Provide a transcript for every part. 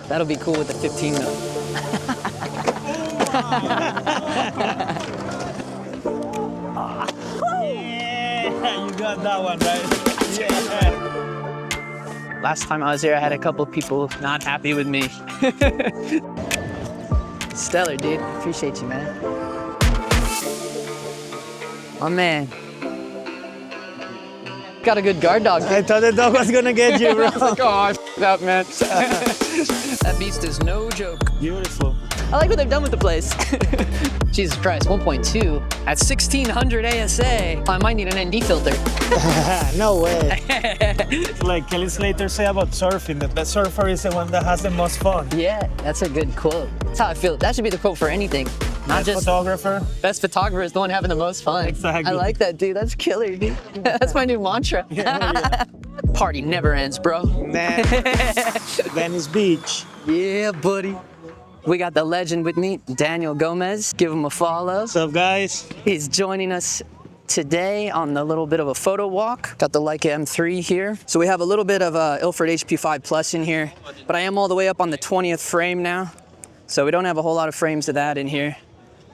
That'll be cool with the 15 mil. Yeah, you got that one, right? Yeah. Last time I was here, I had a couple people not happy with me. Stellar, dude. Appreciate you, man. My man. Got a good guard dog, dude. I thought the dog was gonna get you, bro. I was like, oh, I f***ed up, man. That beast is no joke. Beautiful. I like what they've done with the place. Jesus Christ, 1.2 at 1600 ASA. I might need an ND filter. No way. Like Kelly Slater say about surfing, the best surfer is the one that has the most fun. Yeah, that's a good quote. That's how I feel. That should be the quote for anything. Not Best just photographer. best photographer is the one having the most fun. Exactly. I like that, dude. That's killer, dude. That's my new mantra. Yeah. Party never ends, bro. Nah. Venice Beach. Yeah, buddy. We got the legend with me, Daniel Gomez. Give him a follow. What's up, guys? He's joining us today on a little bit of a photo walk. Got the Leica M3 here. So we have a little bit of Ilford HP5 Plus in here, but I am all the way up on the 20th frame now. So we don't have a whole lot of frames of that in here,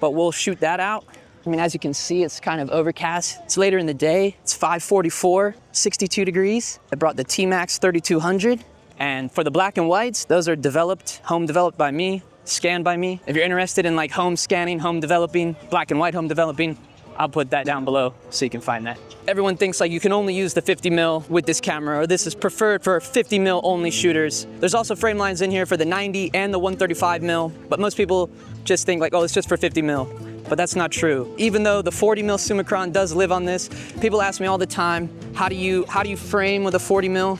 but we'll shoot that out. I mean, as you can see, it's kind of overcast. It's later in the day. It's 5:44, 62 degrees. I brought the T-MAX 3200. And for the black and whites, those are developed, home developed by me, scanned by me. If you're interested in like home scanning, home developing, black and white home developing, I'll put that down below so you can find that. Everyone thinks like you can only use the 50 mil with this camera, or this is preferred for 50 mil only shooters. There's also frame lines in here for the 90 and the 135 mil, but most people just think like, oh, it's just for 50 mil. But that's not true. Even though the 40 mil Summicron does live on this, people ask me all the time, how do you frame with a 40 mil?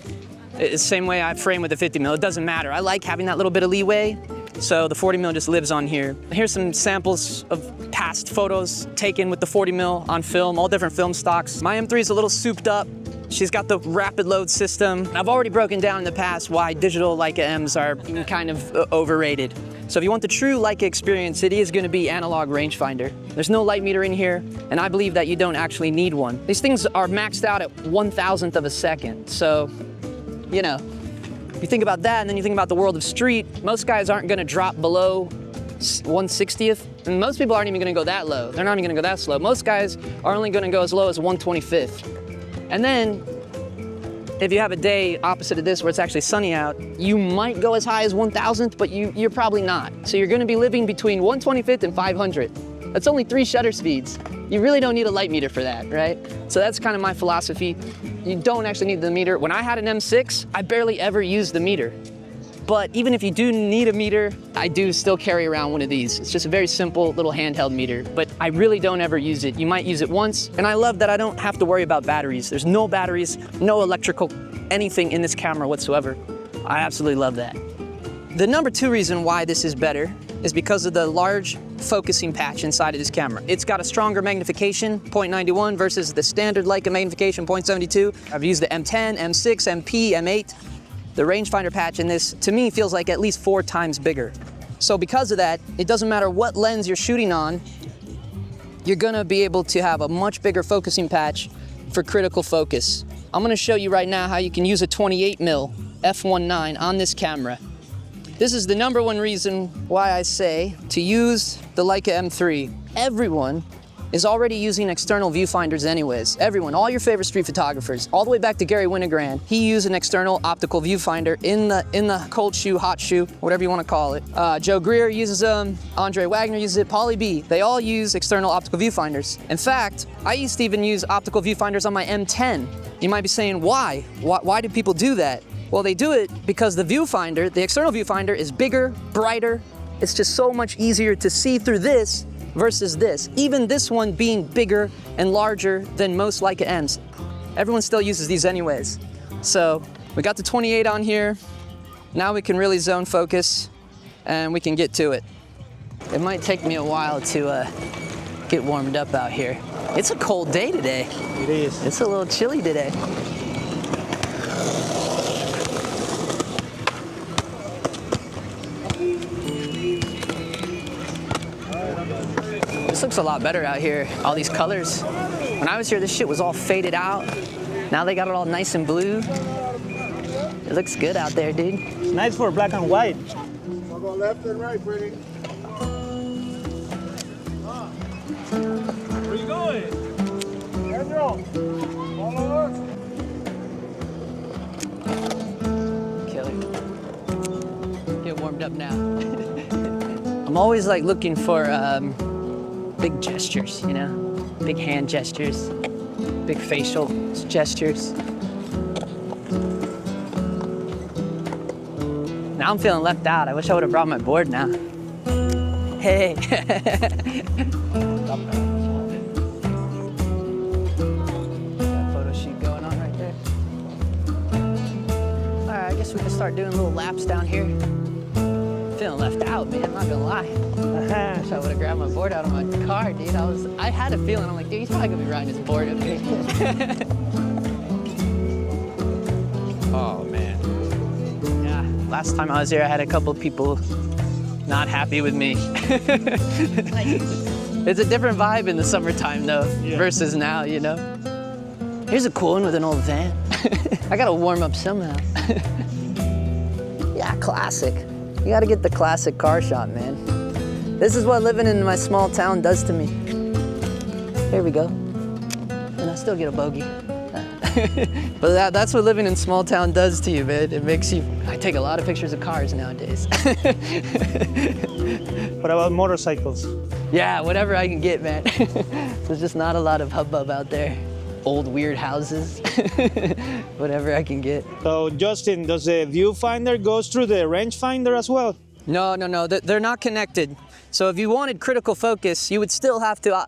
It's the same way I frame with a 50 mil. It doesn't matter. I like having that little bit of leeway. So the 40 mil just lives on here. Here's some samples of past photos taken with the 40 mil on film, all different film stocks. My M3 is a little souped up. She's got the rapid load system. I've already broken down in the past why digital Leica M's are kind of overrated. So if you want the true Leica experience, it is gonna be analog rangefinder. There's no light meter in here, and I believe that you don't actually need one. These things are maxed out at 1,000th of a second. So, you know, you think about that, and then you think about the world of street, most guys aren't gonna drop below 1/60th, and most people aren't even gonna go that low. They're not even gonna go that slow. Most guys are only gonna go as low as 1/25th. And then, if you have a day opposite of this where it's actually sunny out, you might go as high as 1,000th, but you're probably not. So you're gonna be living between 1/25th and 500. That's only 3 shutter speeds. You really don't need a light meter for that, right? So that's kind of my philosophy. You don't actually need the meter. When I had an M6, I barely ever used the meter. But even if you do need a meter, I do still carry around one of these. It's just a very simple little handheld meter, but I really don't ever use it. You might use it once, and I love that I don't have to worry about batteries. There's no batteries, no electrical, anything in this camera whatsoever. I absolutely love that. The number 2 reason why this is better is because of the large focusing patch inside of this camera. It's got a stronger magnification, 0.91 versus the standard Leica magnification, 0.72. I've used the M10, M6, MP, M8. The rangefinder patch in this, to me, feels like at least 4 times bigger. So because of that, it doesn't matter what lens you're shooting on, you're gonna be able to have a much bigger focusing patch for critical focus. I'm gonna show you right now how you can use a 28 mil f1.9 on this camera. This is the number 1 reason why I say to use the Leica M3. Everyone is already using external viewfinders anyways. Everyone, all your favorite street photographers, all the way back to Gary Winogrand, he used an external optical viewfinder in the cold shoe, hot shoe, whatever you want to call it. Joe Greer uses them, Andre Wagner uses it, Pauly B. They all use external optical viewfinders. In fact, I used to even use optical viewfinders on my M10. You might be saying, why? Why do people do that? Well, they do it because the viewfinder, the external viewfinder, is bigger, brighter. It's just so much easier to see through this versus this. Even this one being bigger and larger than most Leica M's. Everyone still uses these anyways. So we got the 28 on here. Now we can really zone focus and we can get to it. It might take me a while to get warmed up out here. It's a cold day today. It is. It's a little chilly today. This looks a lot better out here, all these colors. When I was here, this shit was all faded out. Now they got it all nice and blue. It looks good out there, dude. It's nice for black and white. I'll go left and right, pretty. Where you going? Daniel, follow us. Killer. Get warmed up now. I'm always like looking for big gestures, you know? Big hand gestures, big facial gestures. Now I'm feeling left out. I wish I would have brought my board now. Hey. Photo shoot going on right there. All right, I guess we can start doing little laps down here. Feeling left out, man, I'm not gonna lie. Wish I would have grabbed my board out of my car, dude. I had a feeling, I'm like, dude, he's probably gonna be riding his board up here. Oh, man. Yeah, last time I was here, I had a couple people not happy with me. It's a different vibe in the summertime, though, versus now, you know? Here's a cool one with an old van. I gotta warm up somehow. Yeah, classic. You gotta get the classic car shot, man. This is what living in my small town does to me. Here we go. And I still get a bogey. But that's what living in small town does to you, man. It makes you, I take a lot of pictures of cars nowadays. What about motorcycles? Yeah, whatever I can get, man. There's just not a lot of hubbub out there. Old weird houses, whatever I can get. So Justin, does the viewfinder goes through the rangefinder as well? No, they're not connected. So if you wanted critical focus, you'd still have to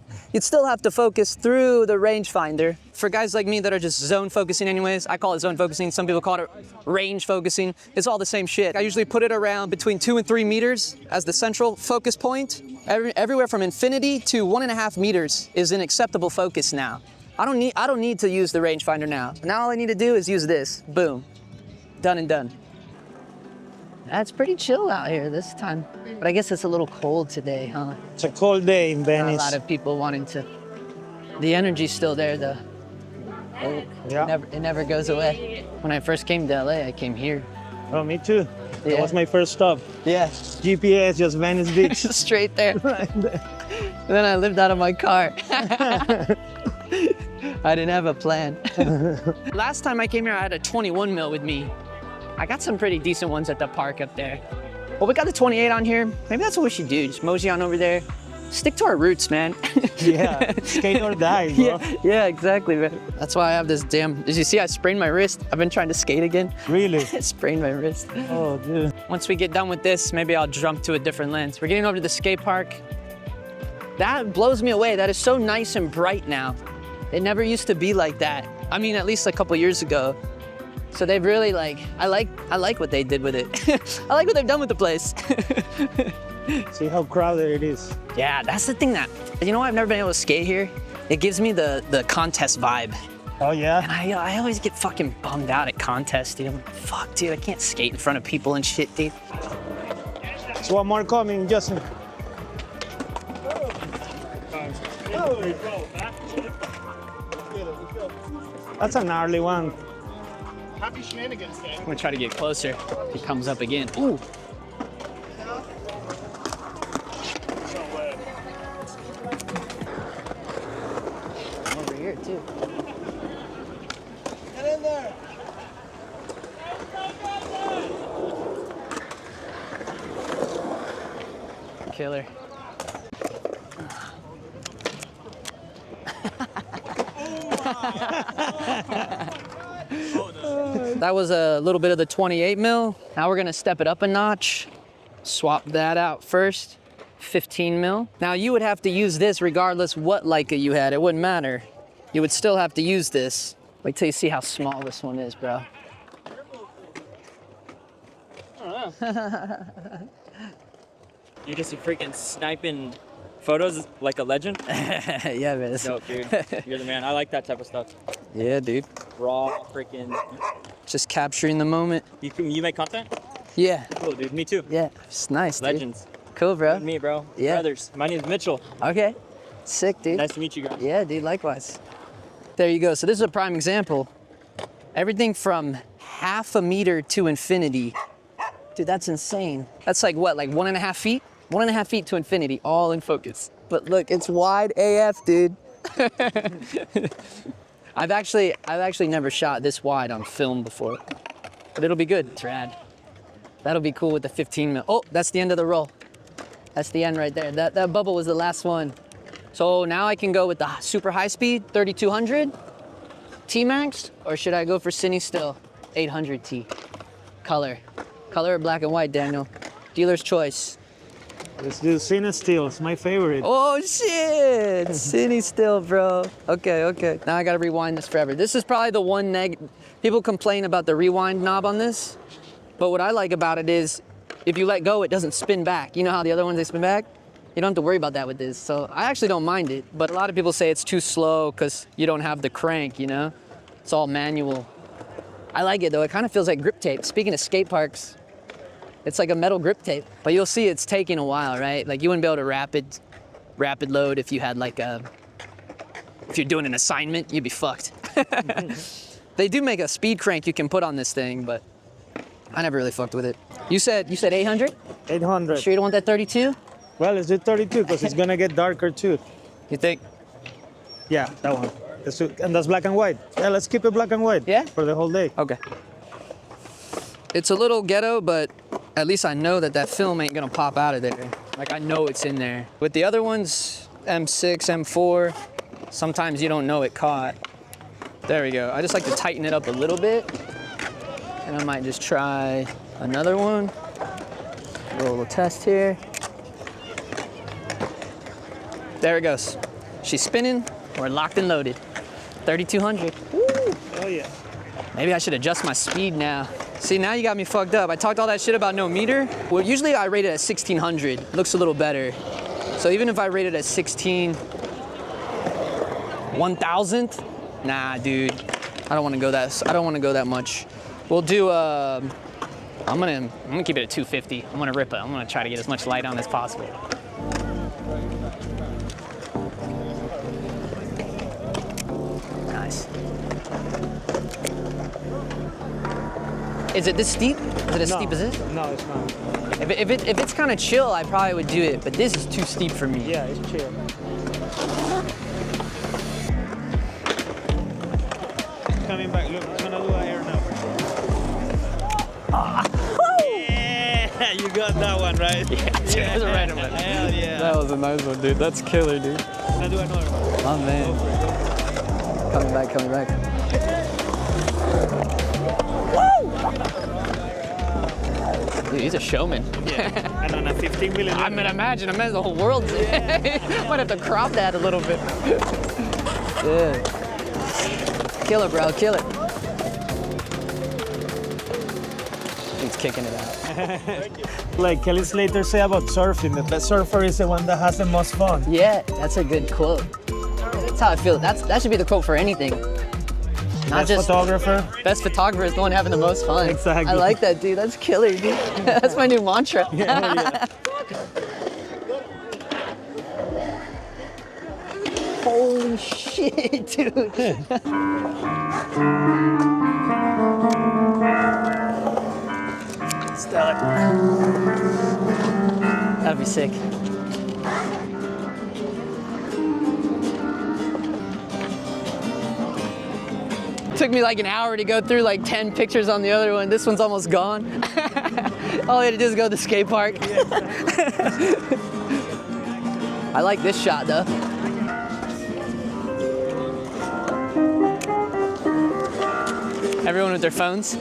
focus through the rangefinder. For guys like me that are just zone focusing anyways, I call it zone focusing. Some people call it range focusing. It's all the same shit. I usually put it around between 2 and 3 meters as the central focus point. Everywhere from infinity to 1.5 meters is an acceptable focus now. I don't need to use the rangefinder now. Now all I need to do is use this. Boom. Done and done. It's pretty chill out here this time. But I guess it's a little cold today, huh? It's a cold day in Venice. A lot of people wanting to. The energy's still there though. It never goes away. When I first came to LA, I came here. Oh, me too. Yeah. That was my first stop. Yeah. GPS, just Venice Beach. Straight there. And then I lived out of my car. I didn't have a plan. Last time I came here, I had a 21 mil with me. I got some pretty decent ones at the park up there. Well, we got the 28 on here. Maybe that's what we should do. Just mosey on over there. Stick to our roots, man. Yeah, skate or die, bro. Yeah, exactly, man. That's why I have this damn, as you see, I sprained my wrist. I've been trying to skate again. Really? Sprained my wrist. Oh, dude. Once we get done with this, maybe I'll jump to a different lens. We're getting over to the skate park. That blows me away. That is so nice and bright now. It never used to be like that. I mean, at least a couple years ago. So they've really I like what they did with it. I like what they've done with the place. See how crowded it is. Yeah, that's the thing that, you know, I've never been able to skate here. It gives me the contest vibe. Oh, yeah? And I always get fucking bummed out at contests, dude. I'm like, fuck, dude, I can't skate in front of people and shit, dude. So one more coming, Justin. That's a gnarly one. Happy shenanigans, gang. I'm gonna try to get closer. He comes up again. Ooh. Over here too. Get in there. Killer. That was a little bit of the 28 mil. Now we're gonna step it up a notch. Swap that out first. 15 mil. Now you would have to use this regardless what Leica you had. It wouldn't matter. You would still have to use this. Wait till you see how small this one is, bro. You're just freaking sniping photos like a legend. Yeah, man. Dope, dude. You're the man. I like that type of stuff. Yeah, dude. Raw, freaking. Just capturing the moment. You make content? Yeah. Cool, dude. Me too. Yeah. It's nice, dude. Legends. Cool, bro. Me, bro. Yeah. Brothers. My name's Mitchell. Okay. Sick, dude. Nice to meet you guys. Yeah, dude, likewise. There you go. So this is a prime example. Everything from 0.5 meter to infinity Dude, that's insane. That's like what, like 1.5 feet? 1.5 feet to infinity, all in focus. But look, it's wide AF, dude. I've actually never shot this wide on film before, but it'll be good. It's rad. That'll be cool with the 15 mil. Oh, that's the end of the roll. That's the end right there. That bubble was the last one. So now I can go with the super high speed, 3200 T-MAX, or should I go for Cine Still, 800 T? Color or black and white, Daniel? Dealer's choice. Let's do Cine Still. It's my favorite. Oh shit, Cine Still, bro. Okay. Now I gotta rewind this forever. This is probably the one people complain about the rewind knob on this, but what I like about it is if you let go, it doesn't spin back. You know how the other ones, they spin back? You don't have to worry about that with this. So I actually don't mind it, but a lot of people say it's too slow because you don't have the crank, you know? It's all manual. I like it though. It kind of feels like grip tape. Speaking of skate parks, it's like a metal grip tape, but you'll see it's taking a while, right? Like you wouldn't be able to rapid load if you had like if you're doing an assignment, you'd be fucked. They do make a speed crank you can put on this thing, but I never really fucked with it. You said 800? 800. Sure you don't want that 32? Well, let's do 32 because it's gonna get darker too. You think? Yeah, that one. And that's black and white. Yeah, let's keep it black and white. Yeah? For the whole day. Okay. It's a little ghetto, but at least I know that film ain't gonna pop out of there. Like I know it's in there. With the other ones, M6, M4, sometimes you don't know it caught. There we go. I just like to tighten it up a little bit. And I might just try another one. Do a little test here. There it goes. She's spinning. We're locked and loaded. 3200. Woo. Oh yeah. Maybe I should adjust my speed now. See, now you got me fucked up. I talked all that shit about no meter. Well, usually I rate it at 1600. Looks a little better. So even if I rate it at 16, 1000th? Nah, dude. I don't want to go that much. We'll do I'm gonna keep it at 250. I'm gonna rip it. I'm gonna try to get as much light on as possible. Nice. Is it this steep? Is it as steep as this? No, it's not. If it's kind of chill, I probably would do it, but this is too steep for me. Yeah, it's chill. Coming back, look, it's gonna do an air now. Yeah, you got that one, right? Yeah, that was a random one. Hell yeah. That was a nice one, dude. That's killer, dude. Gonna do another one. Oh, man. Coming back. Woo! Dude, he's a showman. Yeah, and on a 15mm. I mean, imagine the whole world's might have to crop that a little bit. Yeah. Kill it, bro, kill it. He's kicking it out. Like Kelly Slater say about surfing, the best surfer is the one that has the most fun. Yeah, that's a good quote. That's how I feel. That should be the quote for anything. Not Best just photographer. best photographer is the one having the most fun. Exactly. I like that, dude. That's killer, dude. That's my new mantra. Yeah. Holy shit, dude. Stellar. That'd be sick. Took me like an hour to go through like 10 pictures on the other one. This one's almost gone. All I had to do is go to the skate park. I like this shot though. Everyone with their phones.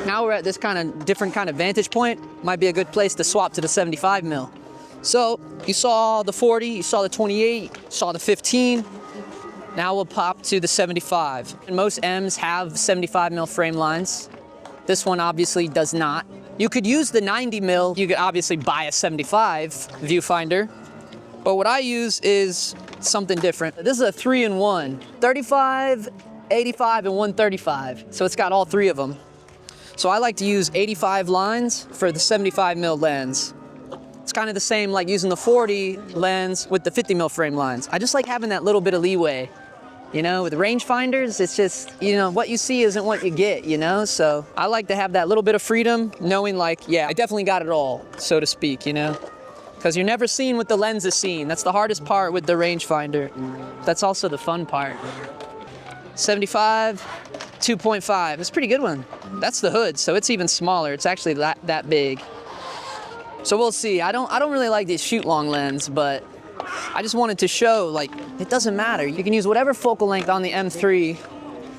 Now we're at this different kind of vantage point. Might be a good place to swap to the 75mm. So you saw the 40, you saw the 28, you saw the 15. Now we'll pop to the 75. And most M's have 75mm frame lines. This one obviously does not. You could use the 90mm. You could obviously buy a 75 viewfinder. But what I use is something different. This is a 3-in-1, 35, 85, and 135. So it's got all three of them. So I like to use 85 lines for the 75mm lens. It's kind of the same like using the 40 lens with the 50mm frame lines. I just like having that little bit of leeway. You know, with rangefinders, it's just, you know, what you see isn't what you get, you know? So I like to have that little bit of freedom, knowing like, yeah, I definitely got it all, so to speak, you know? Because you're never seeing what the lens is seeing. That's the hardest part with the rangefinder. That's also the fun part. 75, 2.5, it's a pretty good one. That's the hood, so it's even smaller. It's actually that big. So we'll see. I don't really like this shoot long lens, but I just wanted to show, like, it doesn't matter. You can use whatever focal length on the M3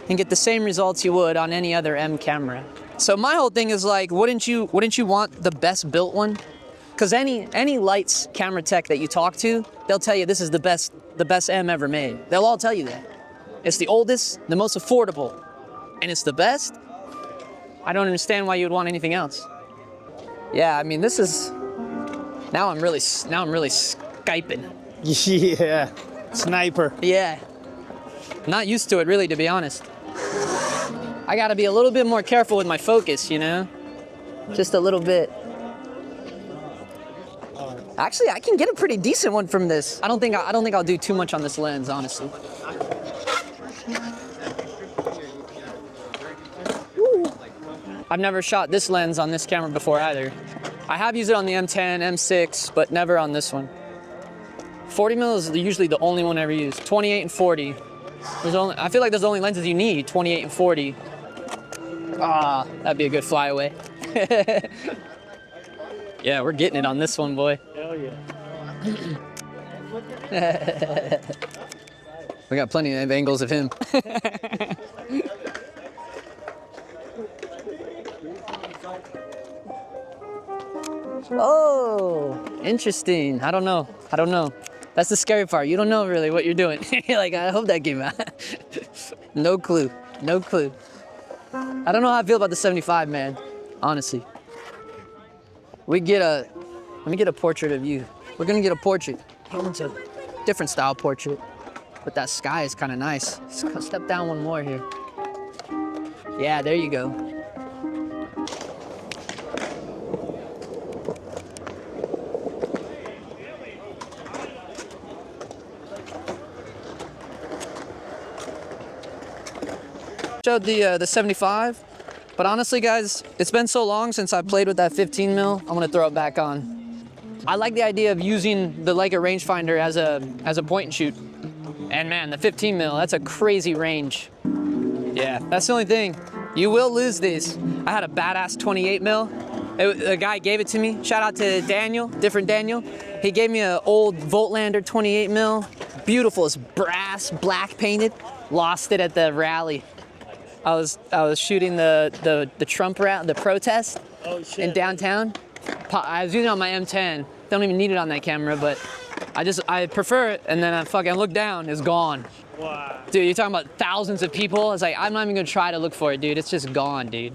and get the same results you would on any other M camera. So my whole thing is like, wouldn't you want the best built one? Because any lights camera tech that you talk to, they'll tell you this is the best M ever made. They'll all tell you that. It's the oldest, the most affordable, and it's the best. I don't understand why you would want anything else. Yeah, I mean, this is, now I'm really Skyping. Yeah, sniper. Yeah, not used to it really, to be honest. I gotta be a little bit more careful with my focus, you know? Just a little bit. Actually, I can get a pretty decent one from this. I don't think I'll do too much on this lens, honestly. Woo. I've never shot this lens on this camera before either. I have used it on the M10, M6, but never on this one. 40 mil is usually the only one I ever use. 28 and 40. I feel like there's only lenses you need, 28 and 40. Ah, that'd be a good flyaway. Yeah, we're getting it on this one, boy. Hell yeah. We got plenty of angles of him. Oh, interesting. I don't know. That's the scary part. You don't know really what you're doing. You're like, I hope that came out. No clue. I don't know how I feel about the 75, man. Honestly. Let me get a portrait of you. We're gonna get a portrait. It's a different style portrait. But that sky is kind of nice. Step down one more here. Yeah, there you go. Showed the 75, but honestly guys, it's been so long since I played with that 15 mil, I'm gonna throw it back on. I like the idea of using the Leica rangefinder as a point and shoot. And man, the 15 mil, that's a crazy range. Yeah, that's the only thing. You will lose these. I had a badass 28 mil. The guy gave it to me. Shout out to Daniel, different Daniel. He gave me an old Voltlander 28 mil. Beautiful, it's brass, black painted. Lost it at the rally. I was shooting the Trump rally, the protest in downtown. I was using it on my M10. Don't even need it on that camera, but I prefer it. And then I look down, it's gone. Wow. Dude, you're talking about thousands of people. It's like, I'm not even gonna try to look for it, dude. It's just gone, dude.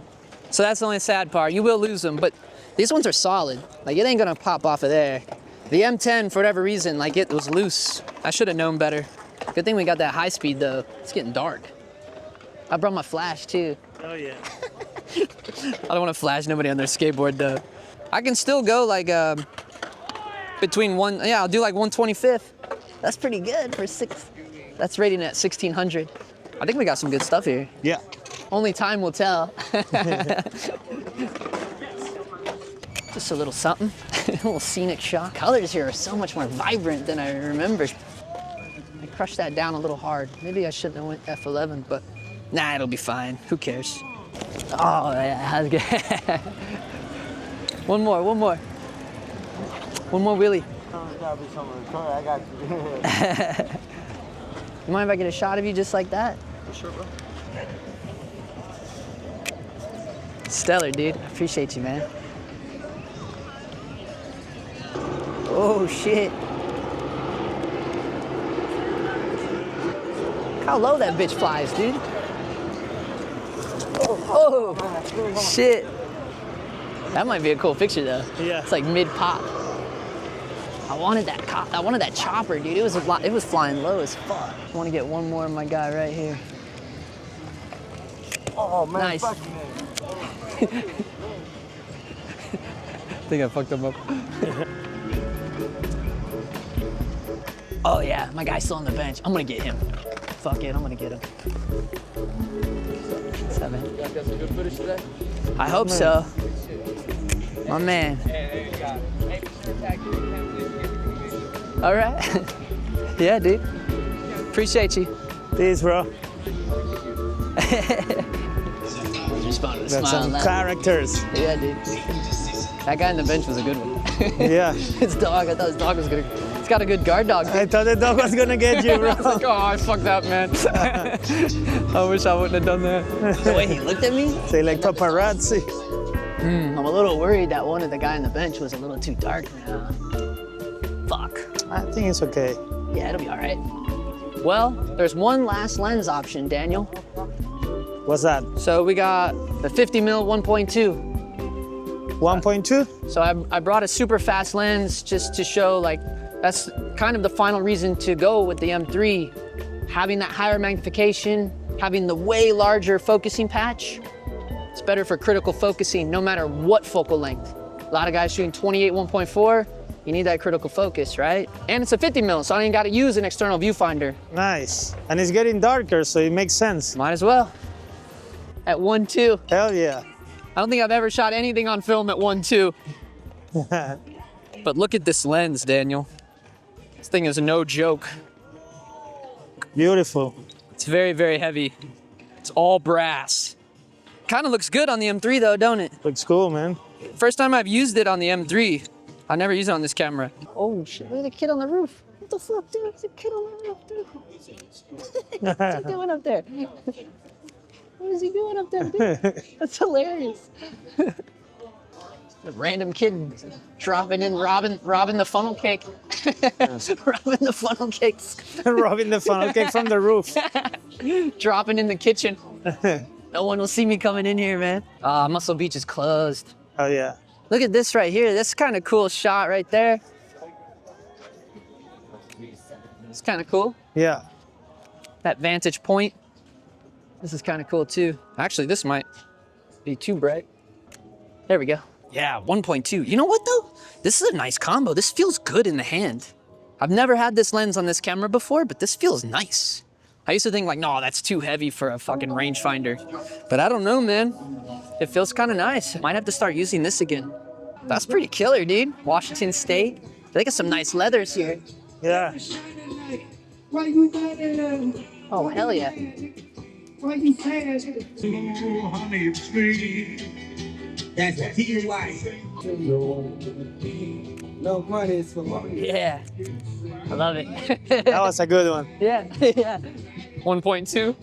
So that's the only sad part. You will lose them, but these ones are solid. Like, it ain't gonna pop off of there. The M10, for whatever reason, like, it was loose. I should have known better. Good thing we got that high speed though. It's getting dark. I brought my flash too. Oh yeah. I don't want to flash nobody on their skateboard though. I can still go like between I'll do like 1/25. That's pretty good for that's rated at 1600. I think we got some good stuff here. Yeah. Only time will tell. Just a little something, a little scenic shot. Colors here are so much more vibrant than I remembered. I crushed that down a little hard. Maybe I shouldn't have went F11, but nah, it'll be fine. Who cares? Oh, yeah, that's good. One more wheelie. I got you. You mind if I get a shot of you just like that? Sure, bro. Stellar, dude. I appreciate you, man. Oh, shit. Look how low that bitch flies, dude. Oh, shit. That might be a cool picture, though. Yeah. It's like mid-pop. I wanted that chopper, dude. It was flying low as fuck. I want to get one more of my guy right here. Oh, man. Nice. I think I fucked him up. Oh yeah, my guy's still on the bench. I'm gonna get him. fuck it, I'm gonna get him. 7. You guys got some good footage today? I hope so. My man. Hey, there you go. Hey, be sure to tag me. All right. Yeah, dude. Appreciate you. Peace, bro. Responded Got some characters. Yeah, dude. That guy on the bench was a good one. Yeah. His dog, I thought his dog was gonna. It's got a good guard dog. I thought the dog was gonna get you, bro. I was like, oh, I fucked up, man. I wish I wouldn't have done that. The way he looked at me, Say like paparazzi. I'm a little worried that one of the guy on the bench was a little too dark now. Fuck. I think it's okay. Yeah, it'll be all right. Well, there's one last lens option, Daniel. What's that? So we got the 50mm 1.2. 1.2? So I brought a super fast lens just to show, like, that's kind of the final reason to go with the M3. Having that higher magnification, having the way larger focusing patch, it's better for critical focusing no matter what focal length. A lot of guys shooting 28 1.4, you need that critical focus, right? And it's a 50mm, so I ain't gotta use an external viewfinder. Nice. And it's getting darker, so it makes sense. Might as well. At 1.2. Hell yeah. I don't think I've ever shot anything on film at 1.2. But look at this lens, Daniel. This thing is no joke. Beautiful. It's very, very heavy. It's all brass. Kind of looks good on the M3 though, don't it? Looks cool, man. First time I've used it on the M3. I never used it on this camera. Oh shit, look at the kid on the roof. What the fuck, dude? There's a kid on the roof, dude. What's he doing up there? What is he doing up there, dude? That's hilarious. A random kid dropping in, robbing the funnel cake. Robbing the funnel cakes. Robbing the funnel cake from the roof. Dropping in the kitchen. No one will see me coming in here, man. Ah, Muscle Beach is closed. Oh yeah. Look at this right here. That's kind of cool shot right there. It's kind of cool. Yeah. That vantage point. This is kind of cool too. Actually, this might be too bright. There we go. Yeah, 1.2. You know what though? This is a nice combo. This feels good in the hand. I've never had this lens on this camera before, but this feels nice. I used to think like, no, that's too heavy for a fucking rangefinder. But I don't know, man. It feels kind of nice. Might have to start using this again. That's pretty killer, dude. Washington State. They got some nice leathers here. Yeah. Oh, hell yeah. That's T-MAX. No money is for money. Yeah. I love it. That was a good one. Yeah, yeah. 1.2.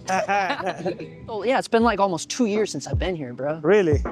Oh, yeah, it's been like almost 2 years since I've been here, bro. Really?